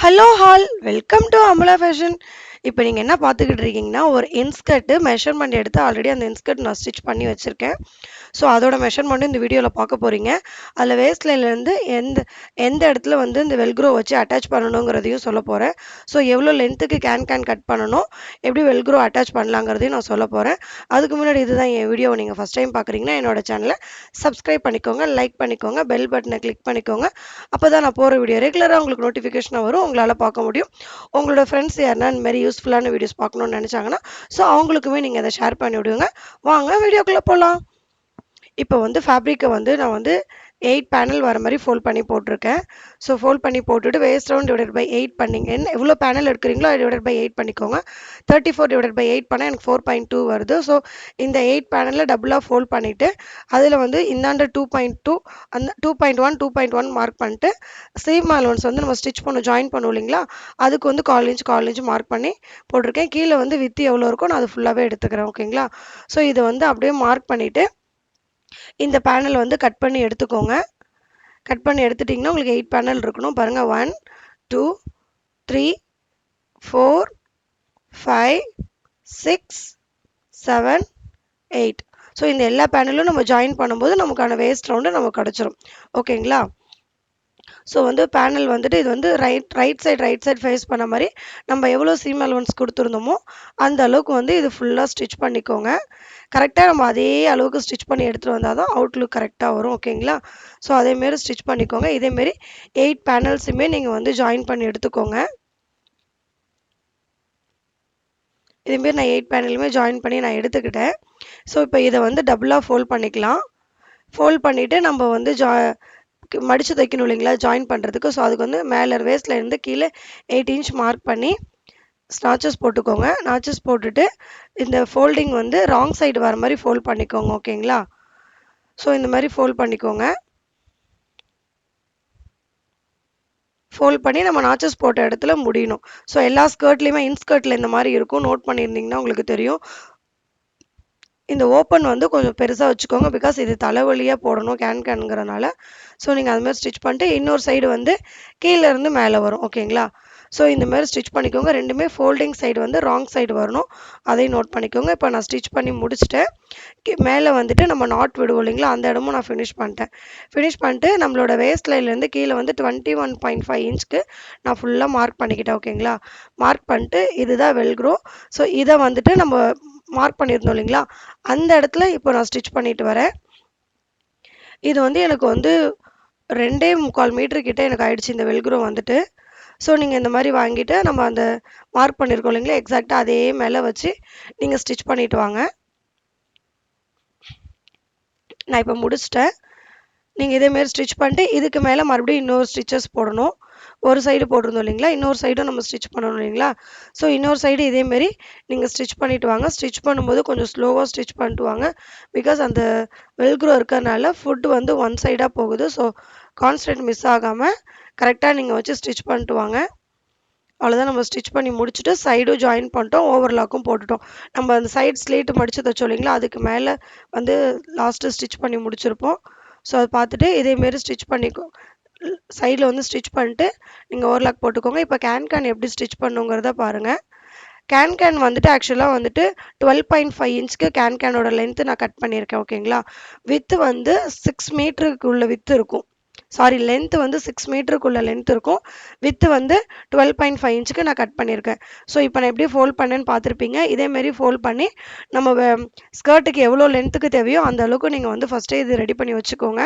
Hello hall welcome to Amala fashion. இப்போ நீங்கள் என்ன பார்த்துக்கிட்டு இருக்கீங்கன்னா, ஒரு இன்ஸ்கர்ட்டு மெஷர்மெண்ட் எடுத்து ஆல்ரெடி அந்த இன்ஸ்கர்ட் நான் ஸ்டிச் பண்ணி வச்சுருக்கேன். ஸோ அதோட மெஷர்மெண்ட்டு இந்த வீடியோவில் பார்க்க போகிறீங்க. அதில் வேஸ்ட் லைன்லேருந்து எந்த எந்த இடத்துல வந்து இந்த வெல்க்ரோ வச்சு அட்டாச் பண்ணணுங்கிறதையும் சொல்ல போகிறேன். ஸோ எவ்வளோ லென்த்துக்கு கேன் கட் பண்ணணும், எப்படி வெல்க்ரோ அட்டாச் பண்ணலாங்கிறதையும் நான் சொல்ல போகிறேன். அதுக்கு முன்னாடி இதுதான் என் வீடியோவை நீங்கள் ஃபஸ்ட் டைம் பார்க்குறீங்கன்னா என்னோட சேனலை சப்ஸ்கிரைப் பண்ணிக்கோங்க, லைக் பண்ணிக்கோங்க, பெல் பட்டனை கிளிக் பண்ணிக்கோங்க. அப்போ தான் நான் போகிற வீடியோ ரெகுலராக உங்களுக்கு நோட்டிஃபிகேஷனாக வரும், உங்களால் பார்க்க முடியும். உங்களோட ஃப்ரெண்ட்ஸ் யாருன்னா இந்த மாதிரி யூஸ்ஃபுல்லான வீடியோஸ் பார்க்கணுன்னு நினச்சாங்கன்னா ஸோ அவங்களுக்குமே நீங்கள் அதை ஷேர் பண்ணி விடுங்க. வாங்க வீடியோக்குள்ளே போகலாம். இப்போ வந்து ஃபேப்ரிக்கை வந்து நான் வந்து 8 பேனல் வர மாதிரி ஃபோல்ட் பண்ணி போட்டிருக்கேன். ஸோ ஃபோல்ட் பண்ணி போட்டுட்டு வேஸ்ட் ரவுண்ட் டிவைடட் பை 8 பண்ணிங்க. என்ன எவ்வளோ பேனல் எடுக்கிறீங்களோ அது டிவைடட் பை 8 பண்ணிக்கோங்க. 34 டிவைடட் பை 8 பண்ணால் எனக்கு 4.2 வருது. ஸோ இந்த 8 பேனலில் டபுளாக ஃபோல்ட் பண்ணிவிட்டு அதில் வந்து இந்தாண்ட 2.2 அந்த 2.1 2.1 மார்க் பண்ணிட்டு சீம் அலோன்ஸ் வந்து நம்ம ஸ்டிச் பண்ண ஜாயின் பண்ணுவோம் இல்லைங்களா, அதுக்கு வந்து 1/4 இன்ச் மார்க் பண்ணி போட்டிருக்கேன். கீழே வந்து வித்து எவ்வளோ இருக்கோ நான் அது ஃபுல்லாகவே எடுத்துக்கிறேன். ஓகேங்களா. ஸோ இதை வந்து அப்படியே மார்க் பண்ணிவிட்டு இந்த பேனல் வந்து கட் பண்ணி எடுத்துக்கோங்க. கட் பண்ணி எடுத்துட்டிங்கன்னா உங்களுக்கு 8 பேனல் இருக்கணும். பாருங்கள், 1 2 3 4 5 6 7 8. ஸோ இந்த எல்லா பேனலும் நம்ம ஜாயின் பண்ணும்போது நமக்கான வேஸ்ட் ரவுண்டு நமக்கு கிடச்சிரும். ஓகேங்களா. ஸோ வந்து பேனல் வந்துட்டு இது வந்து ரைட் சைடு ஃபேஸ் பண்ண மாதிரி நம்ம எவ்வளோ சீம் அலவன்ஸ் கொடுத்துருந்தோமோ அந்த அளவுக்கு வந்து இது ஃபுல்லாக ஸ்டிச் பண்ணிக்கோங்க. கரெக்டாக நம்ம அதே அளவுக்கு ஸ்டிச் பண்ணி எடுத்துகிட்டு வந்தால் தான் அவுட்லுக் கரெக்டாக வரும். ஓகேங்களா. ஸோ அதேமாரி ஸ்டிச் பண்ணிக்கோங்க. இதேமாரி 8 பேனல்ஸுமே நீங்கள் வந்து ஜாயின் பண்ணி எடுத்துக்கோங்க. இதேமாரி நான் 8 பேனலுமே ஜாயின் பண்ணி நான் எடுத்துக்கிட்டேன். ஸோ இப்போ இதை வந்து டபுளாக ஃபோல்ட் பண்ணிக்கலாம். ஃபோல்ட் பண்ணிவிட்டு நம்ம வந்து மடித்து தைக்கணும் இல்லைங்களா ஜாயின் பண்ணுறதுக்கு. ஸோ அதுக்கு வந்து மேலே வேஸ்ட்டில் இருந்து கீழே 8 இன்ச் மார்க் பண்ணி நாச்சஸ் போட்டுக்கோங்க. நாச்சஸ் போட்டுட்டு இந்த ஃபோல்டிங் வந்து ராங் சைடு வர மாதிரி ஃபோல்ட் பண்ணிக்கோங்க. ஓகேங்களா. ஸோ இந்த மாதிரி ஃபோல்ட் பண்ணிக்கோங்க. ஃபோல்ட் பண்ணி நம்ம நாச்சஸ் போட்ட இடத்துல முடியணும். ஸோ எல்லா ஸ்கர்ட்லேயுமே இன்ஸ்கர்ட்டில் இந்த மாதிரி இருக்கும். நோட் பண்ணியிருந்தீங்கன்னா உங்களுக்கு தெரியும். இந்த ஓப்பன் வந்து கொஞ்சம் பெருசாக வச்சுக்கோங்க. பிகாஸ் இது தலைவலியாக போடணும் கேன்ங்கிறனால. ஸோ நீங்கள் அதுமாதிரி ஸ்டிச் பண்ணிட்டு இன்னொரு சைடு வந்து கீழேருந்து மேலே வரும். ஓகேங்களா. ஸோ இந்த மாதிரி ஸ்டிச் பண்ணிக்கோங்க. ரெண்டுமே ஃபோல்டிங் சைடு வந்து ராங் சைடு வரணும், அதையும் நோட் பண்ணிக்கோங்க. இப்போ நான் ஸ்டிச் பண்ணி முடிச்சுட்டேன். மேலே வந்துட்டு நம்ம நாட் விடுவோம் இல்லைங்களா, அந்த இடமும் நான் ஃபினிஷ் பண்ணிட்டு நம்மளோட வேஸ்ட் லைன்லேருந்து கீழே வந்து 21.5 இன்ச்சுக்கு நான் ஃபுல்லாக மார்க் பண்ணிக்கிட்டேன். ஓகேங்களா. மார்க் பண்ணிட்டு இதுதான் வெல்க்ரோ. ஸோ இதை வந்துட்டு நம்ம மார்க் பண்ணியிருந்தோம் இல்லைங்களா, அந்த இடத்துல இப்போ நான் ஸ்டிச் பண்ணிட்டு வரேன். இது வந்து எனக்கு வந்து 2.25 மீட்டர் கிட்ட எனக்கு ஆயிடுச்சு இந்த வெல்க்ரோ வந்துட்டு. ஸோ நீங்கள் இந்த மாதிரி வாங்கிட்டு நம்ம அந்த மார்க் பண்ணியிருக்கோம் இல்லைங்களா, எக்ஸாக்டாக அதே மேலே வச்சு நீங்கள் ஸ்டிச் பண்ணிட்டு வாங்க. நான் இப்போ முடிச்சிட்டேன். நீங்கள் இதேமாரி ஸ்டிச் பண்ணிட்டு இதுக்கு மேலே மறுபடியும் இன்னொரு ஸ்டிச்சஸ் போடணும். ஒரு சைடு போட்டிருந்தோம் இல்லைங்களா, இன்னொரு சைடும் நம்ம ஸ்டிச் பண்ணணும் இல்லைங்களா. ஸோ இன்னொரு சைடு இதேமாரி நீங்கள் ஸ்டிச் பண்ணிட்டு வாங்க. ஸ்டிச் பண்ணும்போது கொஞ்சம் ஸ்லோவாக ஸ்டிச் பண்ணிட்டு வாங்க. பிகாஸ் அந்த வெல்க்ரோ இருக்கிறதுனால ஃபுட்டு வந்து ஒன் சைடாக போகுது. ஸோ கான்சன்ட்ரேட் மிஸ் ஆகாமல் கரெக்டாக நீங்கள் வச்சு ஸ்டிச் பண்ணிட்டு வாங்க. அவ்வளோதான். நம்ம ஸ்டிச் பண்ணி முடிச்சுட்டு சைடும் ஜாயின் பண்ணிட்டோம், ஓவர்லாக்கும் போட்டுட்டோம். நம்ம அந்த சைட் ஸ்லேட்டு மடித்து தைச்சோம் இல்லைங்களா, அதுக்கு மேலே வந்து லாஸ்ட்டு ஸ்டிச் பண்ணி முடிச்சிருப்போம். ஸோ அதை பார்த்துட்டு இதேமாரி ஸ்டிச் பண்ணிக்கோ, சைடில் வந்து ஸ்டிச் பண்ணிட்டு நீங்கள் ஓவர்லாக் போட்டுக்கோங்க. இப்போ கேன் எப்படி ஸ்டிச் பண்ணுங்கிறத பாருங்கள். கேன் வந்துட்டு ஆக்சுவலாக வந்துட்டு 12.5 இன்ச்சுக்கு கேனோட லென்த்து நான் கட் பண்ணியிருக்கேன். ஓகேங்களா. வித்து வந்து 6 மீட்டருக்குள்ள வித்து இருக்கும். சாரி, லென்த் வந்து 6 மீட்டருக்குள்ள லென்த் இருக்கும். வித்து வந்து 12.5 இன்ச்சுக்கு நான் கட் பண்ணியிருக்கேன். ஸோ இப்போ நான் எப்படி ஃபோல்ட் பண்ணேன்னு பார்த்துருப்பீங்க. இதேமாரி ஃபோல்ட் பண்ணி நம்ம ஸ்கர்ட்டுக்கு எவ்வளோ லென்த்துக்கு தேவையோ அந்த அளவுக்கு நீங்கள் வந்து ஃபஸ்ட்டே இது ரெடி பண்ணி வச்சுக்கோங்க.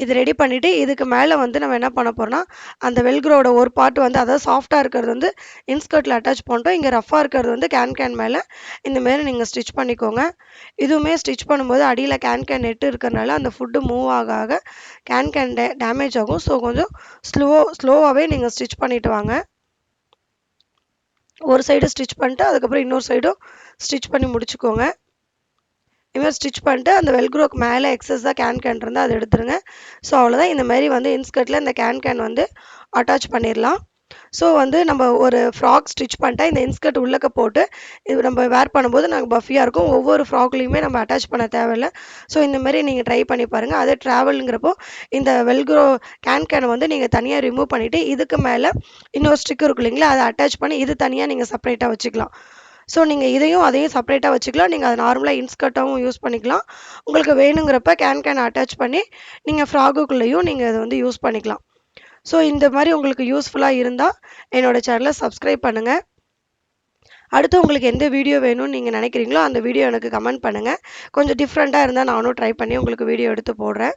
இது ரெடி பண்ணிவிட்டு இதுக்கு மேலே வந்து நம்ம என்ன பண்ண போகிறோம்னா, அந்த வெல்க்ரோட ஒரு பார்ட் வந்து அதாவது சாஃப்டாக இருக்கிறது வந்து இன்ஸ்கர்ட்டில் அட்டாச் பண்ணிட்டோம். இங்கே ரஃபாக இருக்கிறது வந்து கேன் மேலே இந்தமாரி நீங்கள் ஸ்டிச் பண்ணிக்கோங்க. இதுவுமே ஸ்டிச் பண்ணும்போது அடியில் கேன் நெட்டு இருக்கிறனால அந்த ஃபுட்டு மூவ் ஆக கேன் டேமேஜ் ஆகும். ஸோ கொஞ்சம் ஸ்லோவாகவே நீங்கள் ஸ்டிச் பண்ணிட்டு வாங்க. ஒரு சைடு ஸ்டிச் பண்ணிட்டு அதுக்கப்புறம் இன்னொரு சைடும் ஸ்டிச் பண்ணி முடிச்சுக்கோங்க. இதுமாதிரி ஸ்டிச் பண்ணிட்டு அந்த வெல்க்ரோக்கு மேலே எக்ஸஸாக கேன் இருந்தால் அதை எடுத்துருங்க. ஸோ அவ்வளோதான். இந்த மாதிரி வந்து இன்ஸ்கர்ட்டில் இந்த கேன் வந்து அட்டாச் பண்ணிடலாம். ஸோ வந்து நம்ம ஒரு ஃப்ராக் ஸ்டிச் பண்ணிட்டா இந்த இன்ஸ்கர்ட் உள்ளக்க போட்டு இது நம்ம வேர் பண்ணும்போது நாங்கள் பஃபியாக இருக்கும். ஒவ்வொரு ஃப்ராக்லேயுமே நம்ம அட்டாச் பண்ண தேவையில்ல. ஸோ இந்த மாதிரி நீங்கள் ட்ரை பண்ணி பாருங்கள். அதே ட்ராவலுங்கிறப்போ இந்த வெல்க்ரோ கேனை வந்து நீங்கள் தனியாக ரிமூவ் பண்ணிவிட்டு இதுக்கு மேலே இன்னொரு ஸ்டிக் இருக்கும் இல்லைங்களா, அதை அட்டாச் பண்ணி இது தனியாக நீங்கள் செப்பரேட்டாக வச்சுக்கலாம். ஸோ நீங்கள் இதையும் அதையும் செப்பரேட்டாக வச்சுக்கலாம். நீங்கள் அதை நார்மலாக இன்ஸ்கர்ட்டாகவும் யூஸ் பண்ணிக்கலாம். உங்களுக்கு வேணுங்கிறப்ப கேனை அட்டாச் பண்ணி நீங்கள் ஃப்ராகுக்குள்ளேயும் நீங்கள் அதை வந்து யூஸ் பண்ணிக்கலாம். ஸோ இந்த மாதிரி உங்களுக்கு யூஸ்ஃபுல்லாக இருந்தால் என்னோட சேனலை சப்ஸ்கிரைப் பண்ணுங்கள். அடுத்து உங்களுக்கு எந்த வீடியோ வேணும்னு நீங்கள் நினைக்கிறீங்களோ அந்த வீடியோ எனக்கு கமெண்ட் பண்ணுங்கள். கொஞ்சம் டிஃப்ரெண்ட்டாக இருந்தால் நானும் ட்ரை பண்ணி உங்களுக்கு வீடியோ எடுத்து போடுறேன்.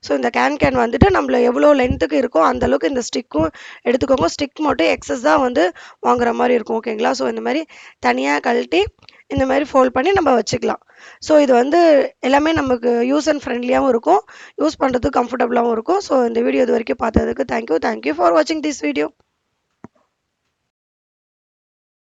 ஸோ இந்த கேன் வந்துட்டு நம்மள எவ்வளோ லென்த்துக்கு இருக்கோ அந்தளவுக்கு இந்த ஸ்டிக்கும் எடுத்துக்கோங்க. ஸ்டிக் மட்டும் எக்ஸஸாக வந்து வாங்குற மாதிரி இருக்கும். ஓகேங்களா? ஸோ இந்த மாதிரி தனியாக கழட்டி இந்த மாதிரி ஃபோல்ட் பண்ணி நம்ம வச்சுக்கலாம். ஸோ இது வந்து எல்லாமே நமக்கு யூஸ் அண்ட் ஃப்ரெண்ட்லியாகவும் இருக்கும், யூஸ் பண்ணுறதுக்கு கம்ஃபர்டபுளாகவும் இருக்கும். ஸோ இந்த வீடியோ இது வரைக்கும் பார்த்ததுக்கு தேங்க்யூ ஃபார் வாட்சிங் திஸ் வீடியோ.